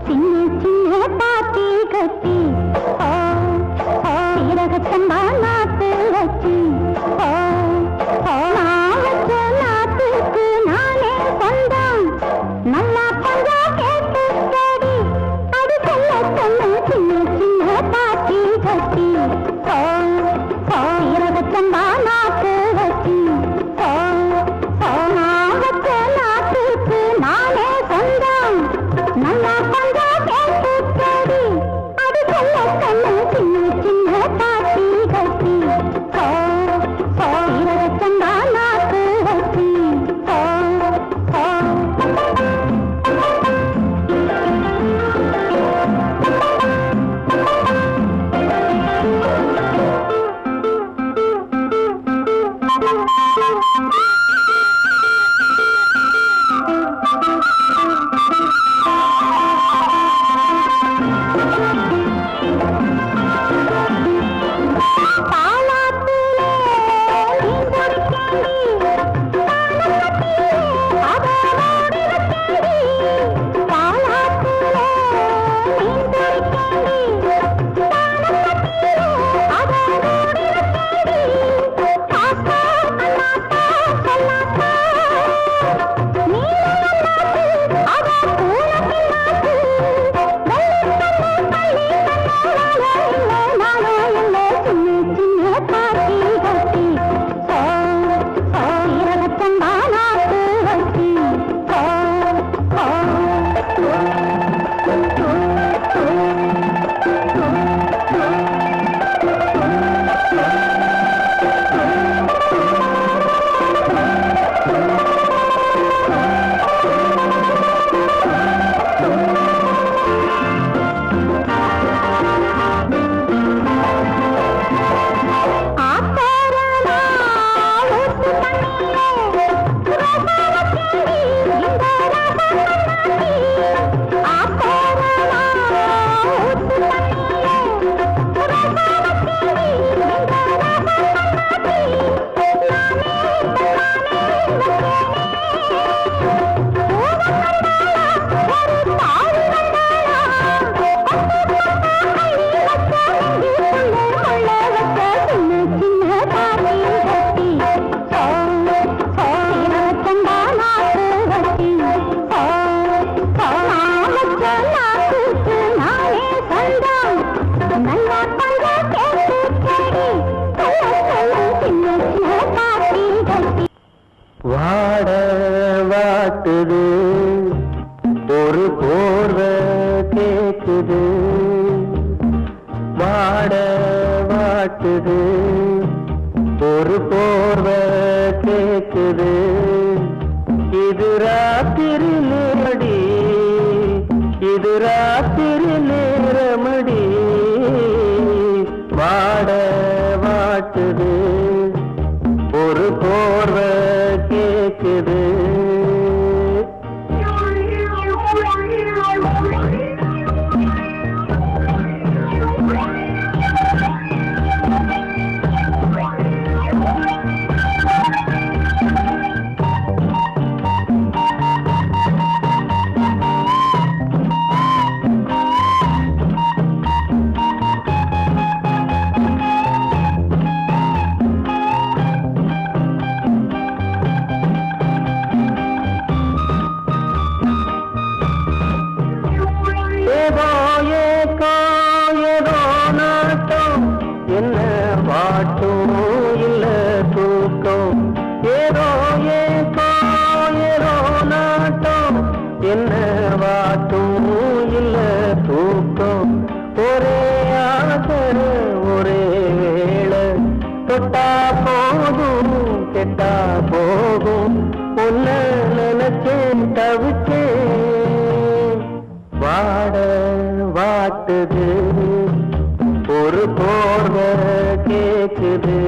சின்ன சின்ன பாட்டி கட்டி வாட வாட்டுது ஒரு போர்வை கேக்குது இது ராத்திரி நேரடி இது ராத்திரி நேரமடி வாட வாட்டுது ஒரு போர்வை கேக்குது என்ன பாட்டும் இல்ல தூக்கம் ஏதோ ஏதோ நாட்டம் என்ன பாட்டும் இல்ல தூக்கம் ஒரே ஆசை ஒரே வேளை தொட்டா போதும் கெட்டா போகும் உன்ன நினைச்சேன் தவிச்சேன் வாட வாட்டுது ஒரு போர்வை கேக்குது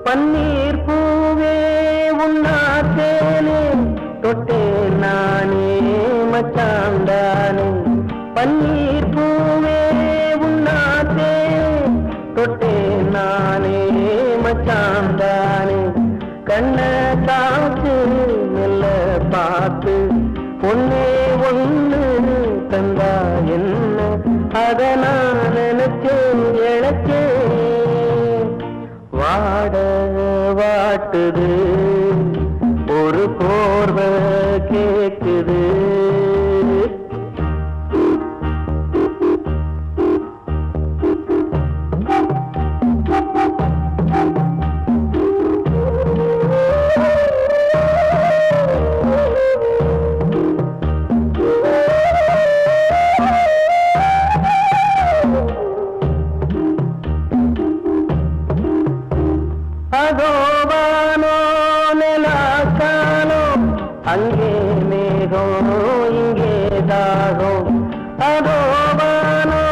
பன்னீர் பூவே உன்னாத்தேனே தொட்டே நானே மச்சாண்டானே பன்னீர் பூவே உன்னாத்தேனே தொட்டே நானே மச்சாண்டானே கண்ண காத்து மெல்ல பார்த்து ஒன்னே ஒண்ணு தந்தா என்ன அத நான் நினைச்சேன் இழைச்சேன் வாட வாட்டுது ஒரு போர்வை கேக்குது அதோவானோ நிலாக்கானோ அங்கே மேகம் இங்கே தாகம் அதோவானோ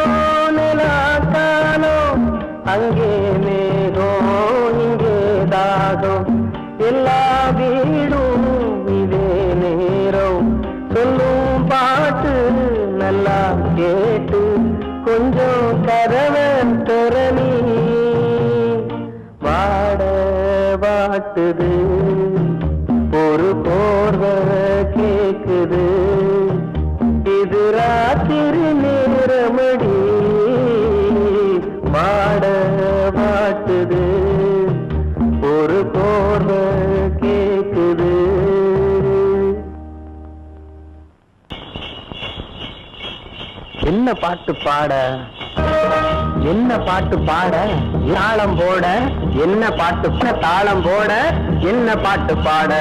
நிலாக்கானோ அங்கே மேகம் இங்கே தாகம் எல்லா வீடும் இதே நேரம் சொல்லும் பாட்டு நல்லா கேட்டு கொஞ்சம் கதவன் திறனி வாட வாட்டுது ஒரு போர்வை கேக்குது இது ராத்திரி நேரமடி வாட வாட்டுது ஒரு போர்வை கேக்குது என்ன பாட்டு பாட என்ன பாட்டு பாட தாளம் போட என்ன பாட்டு தாளம் போட என்ன பாட்டு பாட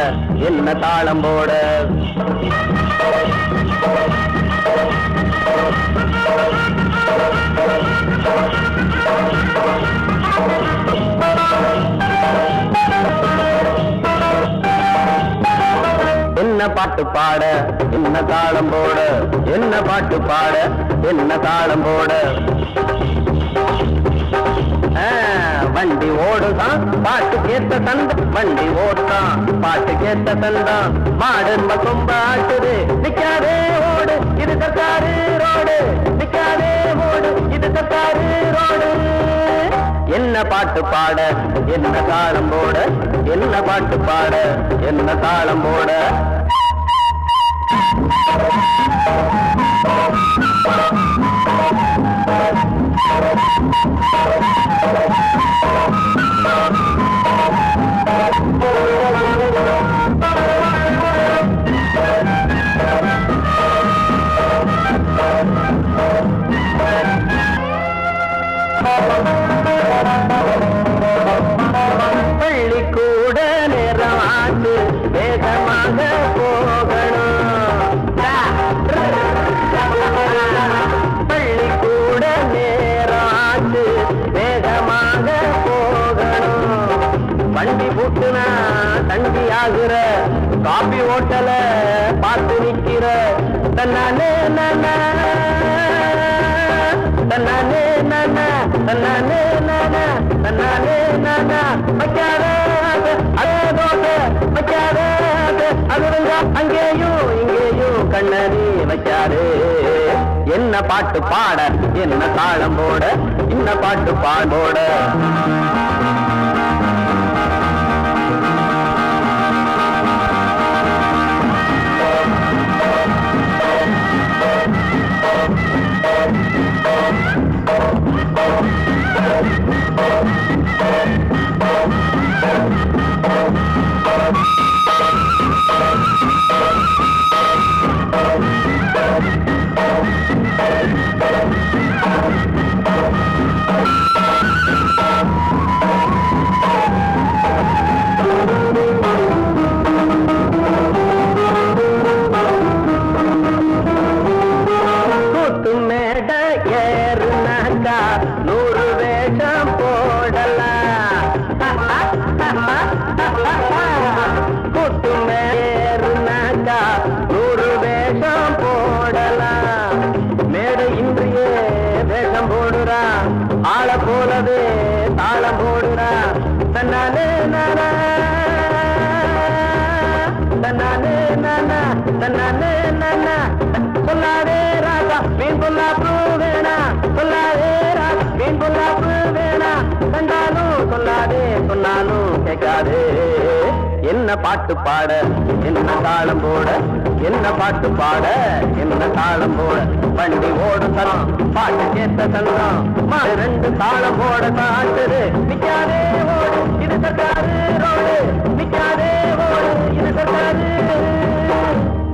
என்ன தாளம் போட என்ன பாட்டு பாட என்ன தாளம் போட என்ன பாட்டு பாட என்ன தாளம் போட வண்டி ஓடுதான் பாட்டு கேட்ட தந்த வண்டி ஓடுதான் பாட்டு கேட்ட தந்தான் மாடு கொம்ப ஆட்டுது நிக்காதே ஓடு இது தக்காரு ரோடு நிக்காதே ஓடு இது தக்காரு ரோடு என்ன பாட்டு பாட என்ன தாளம் போட என்ன பாட்டு பாட என்ன தாளம் போட பள்ளிக்கூட நேரம் ஆண்டு வேகமாக போகணும். பள்ளிக்கூட நேரம் ஆண்டு வேகமாக போகணும். வண்டி பூட்டுனா தண்டி ஆகுற காபி ஓட்டல பார்த்து நிக்கிற தன்னானே நானா தன்னானே நானா தன்னானே நானா தன்னானே நானா வைக்காத அதே தோசை வைக்காத அது அங்கேயும் இங்கேயும் கண்ணறி வைக்காது. என்ன பாட்டு பாட என்ன தாளம் போட என்ன பாட்டு பாடோட மேட ஏறுனாக்கா 100 வேஷம் போடலாம். கூட்டு மேருனாக்கா 100 வேஷம் போடலாம். மேடை இன்றியே வேஷம் போடுறா ஆள போலவே தாளம் போடுறா. தன்னாலே நானா தன்னாலே நானா தன்னாலே நானா சொல்லாதே ராசா மீன் பொல்லாப்பு வேணா சொல்லாதே ராசா மீன் பொல்லாப்பு வேணா கண்டாலும் சொல்லாதே சொன்னாலும் கேட்காதே. என்ன பாட்டு பாட என்ன தாளம் போட என்ன பாட்டு பாட என்ன தாளம் போட வண்டி ஓடு தரம் பாட்டு கேட்ட சங்கம் 2 தாளம் போட காட்டுது நிக்காதே ஓடு இது